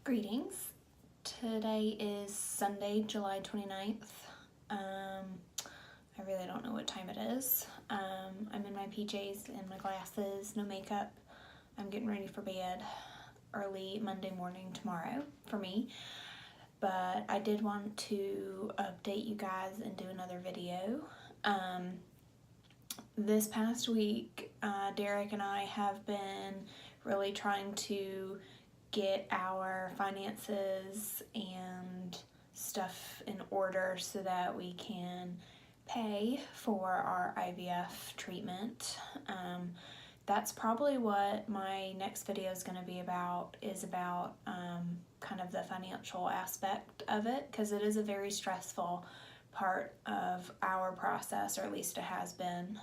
Greetings. Today is Sunday, July 29th. I really don't know what time it is. I'm in my PJs and my glasses, no makeup. I'm getting ready for bed early Monday morning tomorrow for me. But I did want to update you guys and do another video. This past week, Derek and I have been really trying to get our finances and stuff in order so that we can pay for our IVF treatment. That's probably what my next video is going to be about, kind of the financial aspect of it, because it is a very stressful part of our process, or at least it has been.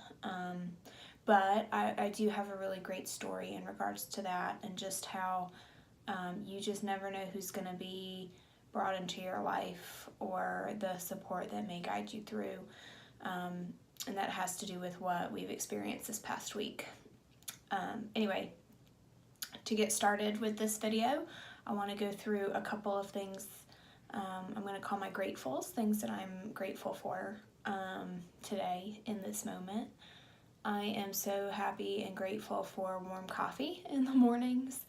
But I do have a really great story in regards to that, and just how you just never know who's going to be brought into your life or the support that may guide you through. And that has to do with what we've experienced this past week. Anyway, to get started with this video, I want to go through a couple of things I'm going to call my gratefuls, things that I'm grateful for today in this moment. I am so happy and grateful for warm coffee in the mornings.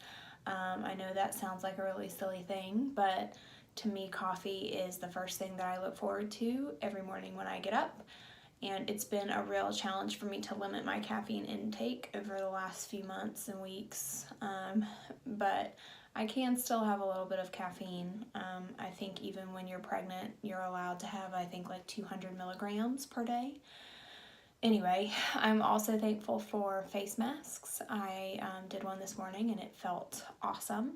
I know that sounds like a really silly thing, but to me, coffee is the first thing that I look forward to every morning when I get up. And it's been a real challenge for me to limit my caffeine intake over the last few months and weeks. But I can still have a little bit of caffeine. I think even when you're pregnant, you're allowed to have, I think, like 200 milligrams per day. Anyway, I'm also thankful for face masks. I did one this morning and it felt awesome.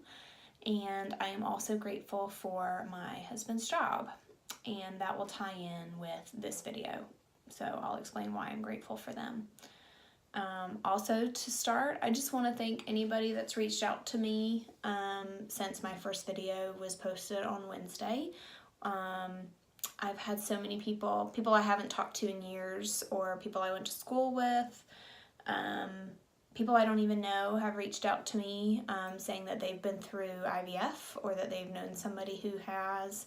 And I am also grateful for my husband's job, and that will tie in with this video. So I'll explain why I'm grateful for them. Also, to start, I just want to thank anybody that's reached out to me since my first video was posted on Wednesday. I've had so many people I haven't talked to in years, or people I went to school with, people I don't even know have reached out to me saying that they've been through IVF or that they've known somebody who has.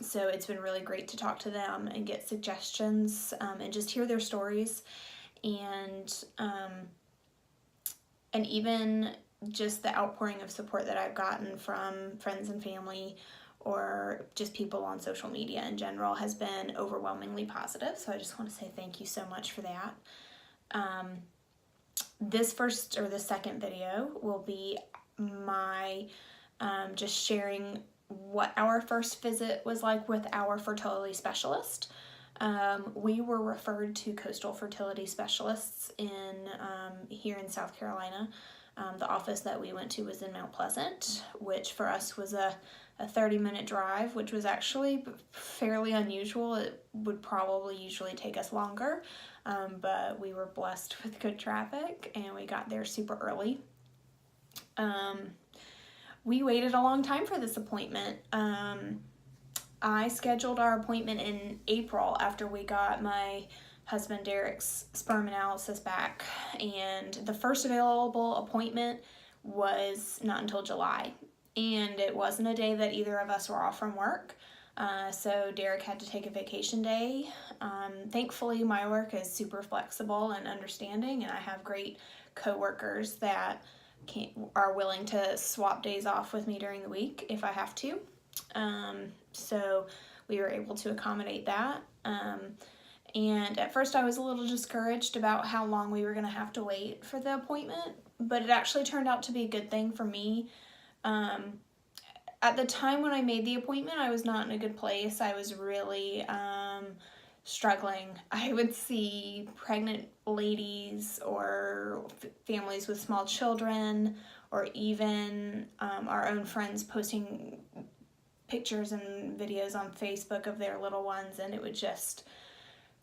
So it's been really great to talk to them and get suggestions and just hear their stories, and even just the outpouring of support that I've gotten from friends and family, or just people on social media in general, has been overwhelmingly positive. So I just want to say thank you so much for that. This second video will be my just sharing what our first visit was like with our fertility specialist. We were referred to Coastal Fertility Specialists here in South Carolina. The office that we went to was in Mount Pleasant, which for us was a 30-minute drive, which was actually fairly unusual. It would probably usually take us longer, but we were blessed with good traffic and we got there super early. We waited a long time for this appointment. I scheduled our appointment in April after we got my husband Derek's sperm analysis back, and the first available appointment was not until July, and it wasn't a day that either of us were off from work, so Derek had to take a vacation day. Thankfully, my work is super flexible and understanding, and I have great coworkers that are willing to swap days off with me during the week if I have to. So we were able to accommodate that. And at first I was a little discouraged about how long we were going to have to wait for the appointment, but it actually turned out to be a good thing for me. At the time when I made the appointment, I was not in a good place. I was really struggling. I would see pregnant ladies or families with small children, or even our own friends posting pictures and videos on Facebook of their little ones, and it would just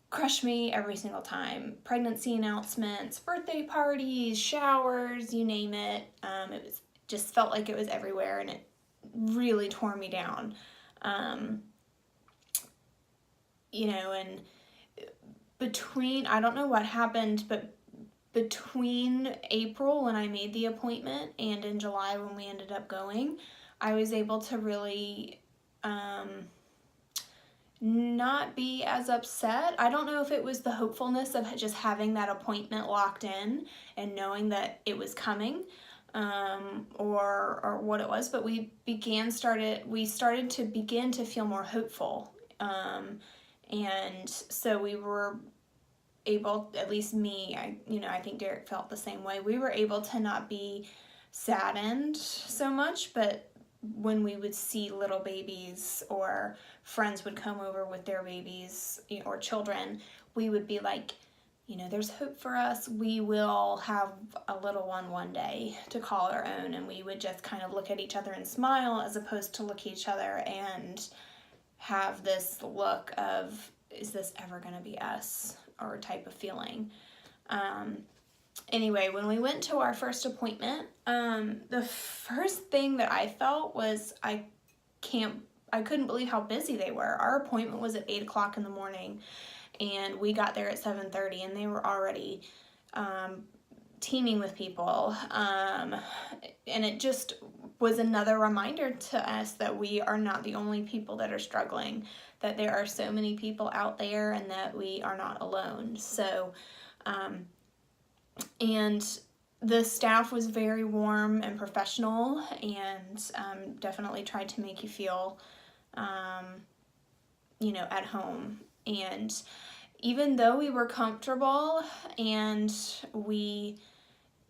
crush me every single time. Pregnancy announcements, birthday parties, showers, you name it. It just felt like it was everywhere, and it really tore me down. And I don't know what happened, but between April when I made the appointment and in July when we ended up going, I was able to really not be as upset. I don't know if it was the hopefulness of just having that appointment locked in and knowing that it was coming, or what it was, but we started to begin to feel more hopeful. And so we were able, at least me, I think Derek felt the same way. We were able to not be saddened so much, but when we would see little babies or friends would come over with their babies or children, we would be like, there's hope for us. We will have a little one day to call our own. And we would just kind of look at each other and smile, as opposed to look at each other and have this look of, is this ever going to be us, or type of feeling. Anyway, when we went to our first appointment, the first thing that I felt was I couldn't believe how busy they were. Our appointment was at 8 o'clock in the morning, and we got there at 7:30, and they were already teeming with people. And it just was another reminder to us that we are not the only people that are struggling, that there are so many people out there, and that we are not alone. So, and the staff was very warm and professional, and definitely tried to make you feel, at home. And even though we were comfortable, and we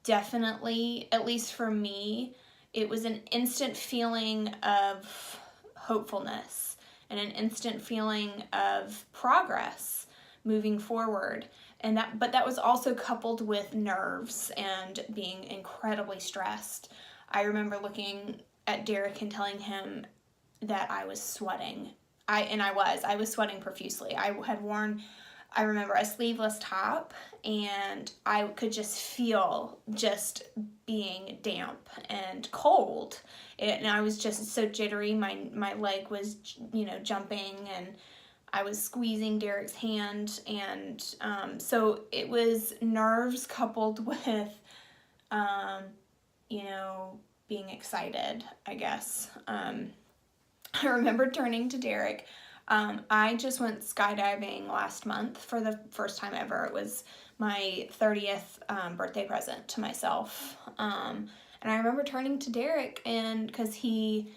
definitely, at least for me, it was an instant feeling of hopefulness and an instant feeling of progress moving forward. But that was also coupled with nerves and being incredibly stressed. I remember looking at Derek and telling him that I was sweating. I was sweating profusely. I had worn, I remember, a sleeveless top, and I could just feel just being damp and cold. And I was just so jittery. My leg was, jumping, and I was squeezing Derek's hand. And so it was nerves coupled with, being excited, I guess. I remember turning to Derek. I just went skydiving last month for the first time ever. It was my 30th birthday present to myself. And I remember turning to Derek, and because he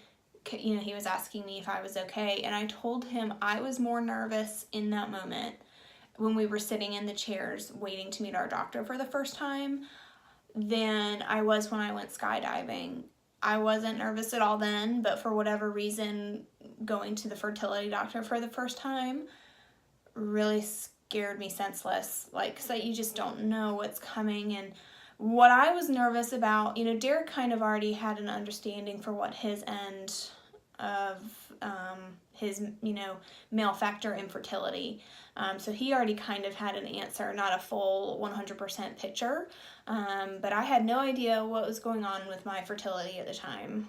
was asking me if I was okay, and I told him I was more nervous in that moment when we were sitting in the chairs waiting to meet our doctor for the first time than I was when I went skydiving. I wasn't nervous at all then, but for whatever reason, going to the fertility doctor for the first time really scared me senseless. So you just don't know what's coming. And what I was nervous about, Derek kind of already had an understanding for what his end of his, male factor infertility. So he already kind of had an answer, not a full 100% picture. But I had no idea what was going on with my fertility at the time.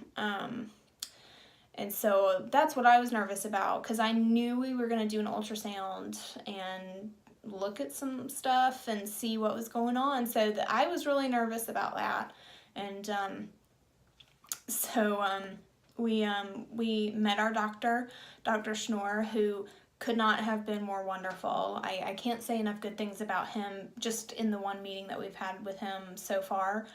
And so that's what I was nervous about, because I knew we were going to do an ultrasound and look at some stuff and see what was going on. So I was really nervous about that. And we met our doctor, Dr. Schnorr, who could not have been more wonderful. I can't say enough good things about him just in the one meeting that we've had with him so far.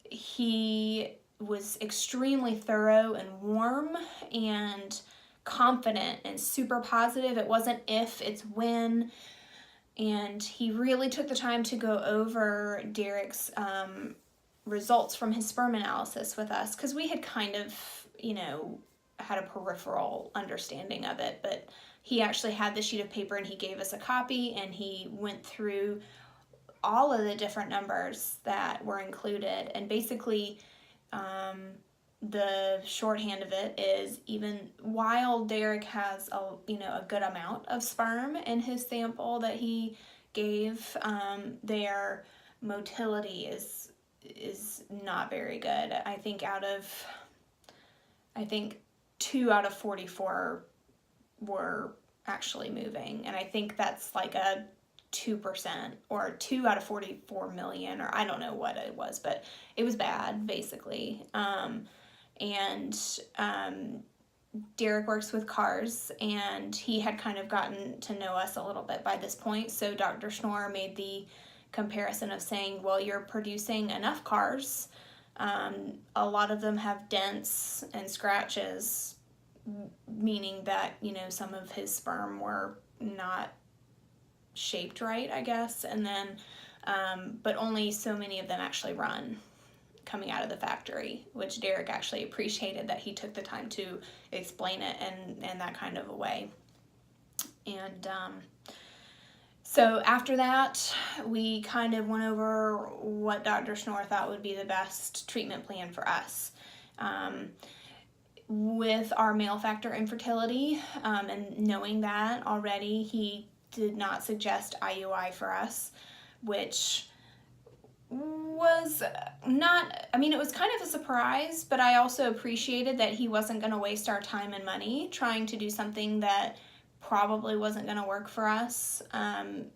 He was extremely thorough and warm and confident and super positive. It wasn't if, it's when. And he really took the time to go over Derek's results from his sperm analysis with us, because we had kind of, had a peripheral understanding of it, but he actually had the sheet of paper and he gave us a copy, and he went through all of the different numbers that were included. And basically, the shorthand of it is, even while Derek has a good amount of sperm in his sample that he gave, their motility is not very good. I think 2 out of 44 were actually moving, and I think that's like a 2% or 2 out of 44 million, or I don't know what it was, but it was bad, basically. And Derek works with cars, and he had kind of gotten to know us a little bit by this point. So Dr. Schnorr made the comparison of saying, well, you're producing enough cars. A lot of them have dents and scratches, meaning that, some of his sperm were not shaped right, I guess. And then, but only so many of them actually run coming out of the factory, which Derek actually appreciated that he took the time to explain it in that kind of a way. And so after that, we kind of went over what Dr. Schnorr thought would be the best treatment plan for us. With our male factor infertility, and knowing that already, he did not suggest IUI for us, which was not, it was kind of a surprise, but I also appreciated that he wasn't going to waste our time and money trying to do something that probably wasn't going to work for us.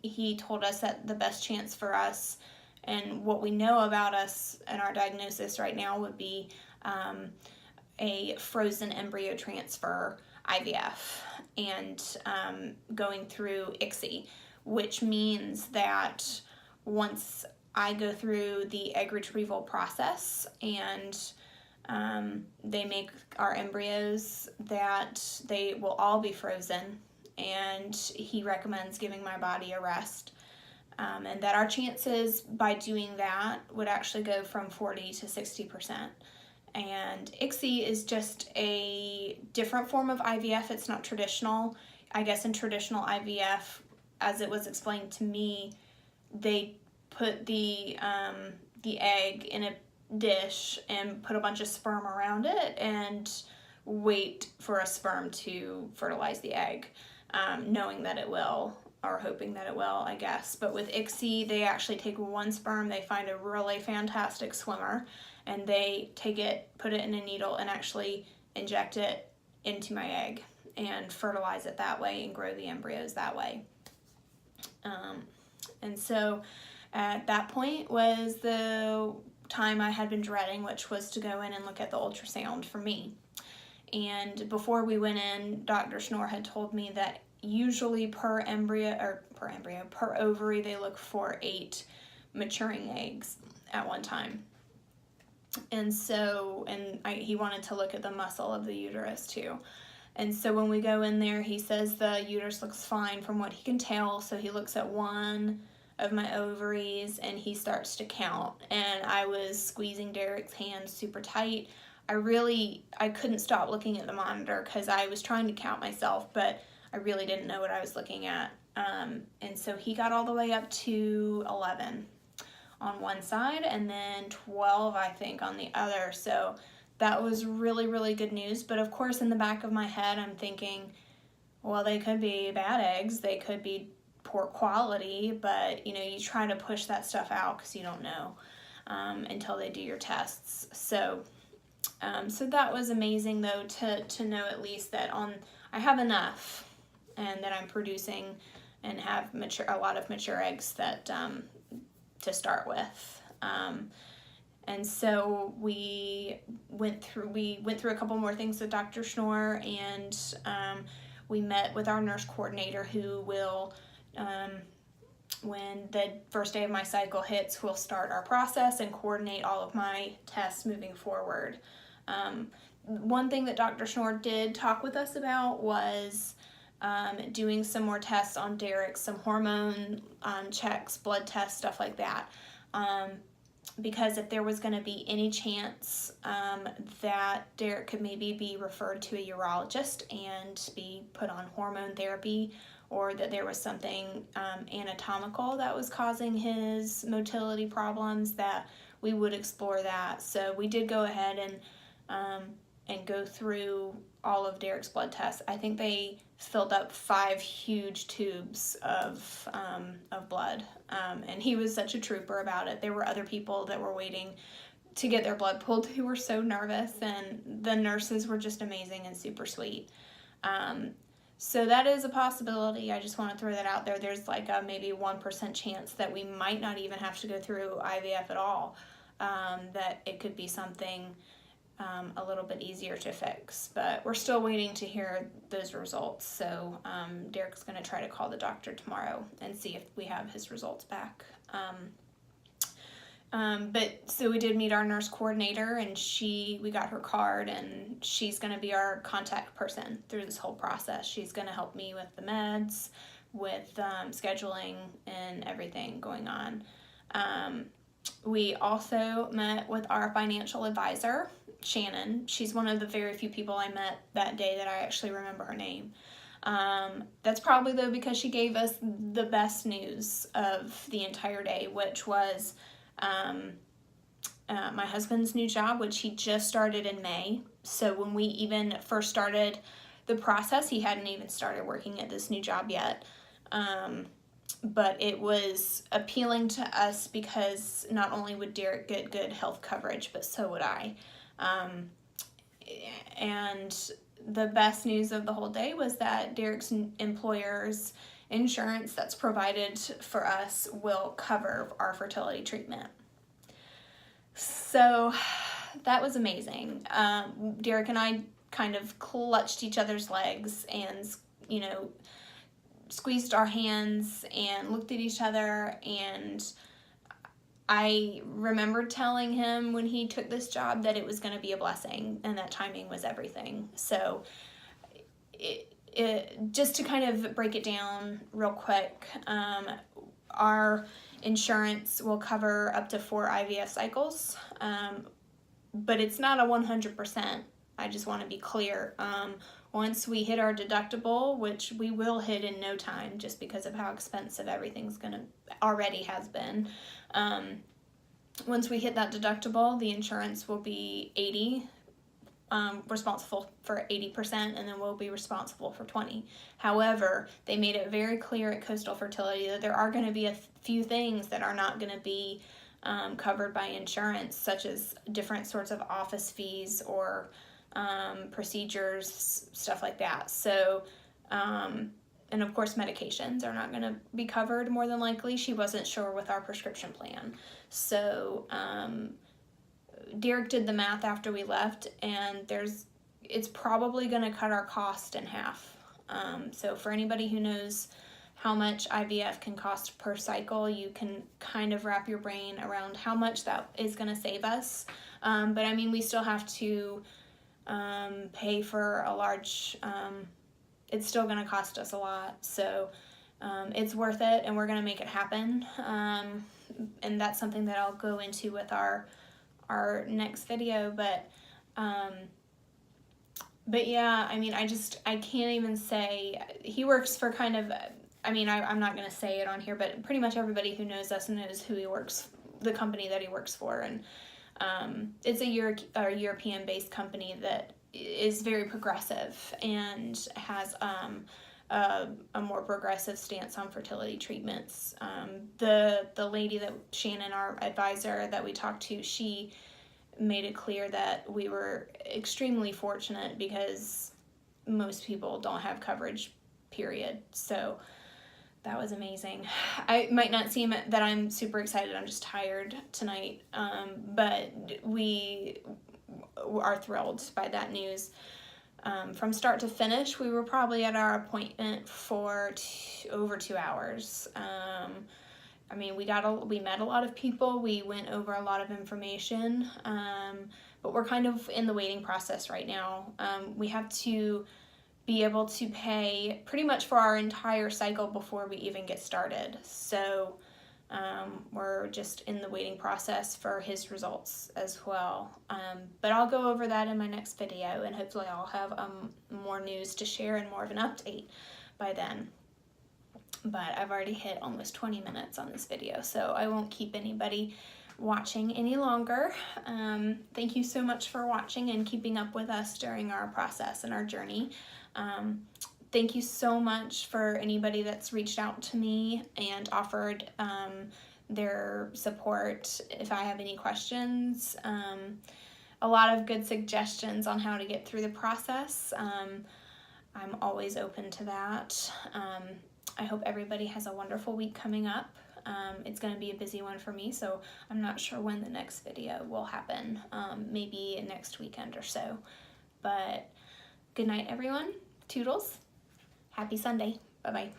He told us that the best chance for us and what we know about us and our diagnosis right now would be a frozen embryo transfer IVF and going through ICSI, which means that once I go through the egg retrieval process and they make our embryos, that they will all be frozen, and he recommends giving my body a rest, and that our chances by doing that would actually go from 40 to 60%. And ICSI is just a different form of IVF. It's not traditional. I guess in traditional IVF, as it was explained to me, they put the egg in a dish and put a bunch of sperm around it and wait for a sperm to fertilize the egg, knowing that it will, or hoping that it will, I guess. But with ICSI, they actually take one sperm, they find a really fantastic swimmer, and they take it, put it in a needle, and actually inject it into my egg and fertilize it that way and grow the embryos that way. And so at that point was the time I had been dreading, which was to go in and look at the ultrasound for me. And before we went in, Dr. Schnorr had told me that usually per ovary, they look for 8 maturing eggs at one time. And so, he wanted to look at the muscle of the uterus too. And so when we go in there, he says the uterus looks fine from what he can tell. So he looks at one of my ovaries and he starts to count. And I was squeezing Derek's hand super tight. I couldn't stop looking at the monitor because I was trying to count myself, but I really didn't know what I was looking at. And so he got all the way up to 11 on one side and then 12, I think, on the other. So that was really, really good news. But of course, in the back of my head, I'm thinking, well, they could be bad eggs. They could be poor quality, but you try to push that stuff out because you don't know until they do your tests. So that was amazing, though, to know at least that I have enough and that I'm producing and have a lot of mature eggs that to start with. And so we went through a couple more things with Dr. Schnorr, and we met with our nurse coordinator who will, when the first day of my cycle hits, we'll start our process and coordinate all of my tests moving forward. One thing that Dr. Schnorr did talk with us about was doing some more tests on Derek, some hormone checks, blood tests, stuff like that. Because if there was going to be any chance that Derek could maybe be referred to a urologist and be put on hormone therapy, or that there was something anatomical that was causing his motility problems, that we would explore that. So we did go ahead and go through all of Derek's blood tests. I think they filled up 5 huge tubes of blood, and he was such a trooper about it. There were other people that were waiting to get their blood pulled who were so nervous, and the nurses were just amazing and super sweet. So that is a possibility. I just want to throw that out there. There's like a maybe 1% chance that we might not even have to go through IVF at all. That it could be something a little bit easier to fix. But we're still waiting to hear those results. So Derek's going to try to call the doctor tomorrow and see if we have his results back. But so we did meet our nurse coordinator, and we got her card, and she's going to be our contact person through this whole process. She's going to help me with the meds, with scheduling and everything going on. We also met with our financial advisor, Shannon. She's one of the very few people I met that day that I actually remember her name. That's probably though because she gave us the best news of the entire day, which was my husband's new job, which he just started in May. So when we even first started the process, he hadn't even started working at this new job yet. But it was appealing to us because not only would Derek get good health coverage, but so would I. And the best news of the whole day was that Derek's employer's insurance that's provided for us will cover our fertility treatment. So that was amazing. Derek and I kind of clutched each other's legs and, squeezed our hands and looked at each other, and I remembered telling him when he took this job that it was going to be a blessing and that timing was everything. So just to kind of break it down real quick, our insurance will cover up to 4 IVF cycles, but it's not a 100%. I just want to be clear. Once we hit our deductible, which we will hit in no time just because of how expensive everything's already has been, once we hit that deductible, the insurance will be 80, responsible for 80%, and then we'll be responsible for 20. However, they made it very clear at Coastal Fertility that there are going to be a few things that are not going to be covered by insurance, such as different sorts of office fees or procedures, stuff like that. So, and of course medications are not going to be covered more than likely. She wasn't sure with our prescription plan. So, Derek did the math after we left, and it's probably going to cut our cost in half. So for anybody who knows how much IVF can cost per cycle, you can kind of wrap your brain around how much that is going to save us. But I mean, we still have to pay for a large, it's still going to cost us a lot. So it's worth it, and we're going to make it happen. And that's something that I'll go into with our next video. But yeah, I mean, I can't even say, he works for kind of, I'm not going to say it on here, but pretty much everybody who knows us knows who he works, the company that he works for. And it's a European-based company that is very progressive and has a more progressive stance on fertility treatments. The lady that Shannon, our advisor that we talked to, she made it clear that we were extremely fortunate because most people don't have coverage, period. So that was amazing. I might not seem that I'm super excited. I'm just tired tonight. But we are thrilled by that news. From start to finish, we were probably at our appointment for over 2 hours. We met a lot of people. We went over a lot of information. But we're kind of in the waiting process right now. We have to be able to pay pretty much for our entire cycle before we even get started. So we're just in the waiting process for his results as well. But I'll go over that in my next video, and hopefully I'll have more news to share and more of an update by then. But I've already hit almost 20 minutes on this video, so I won't keep anybody watching any longer. Thank you so much for watching and keeping up with us during our process and our journey. Thank you so much for anybody that's reached out to me and offered their support if I have any questions. A lot of good suggestions on how to get through the process. I'm always open to that. I hope everybody has a wonderful week coming up. It's going to be a busy one for me, so I'm not sure when the next video will happen. Maybe next weekend or so. But good night, everyone. Toodles. Happy Sunday. Bye-bye.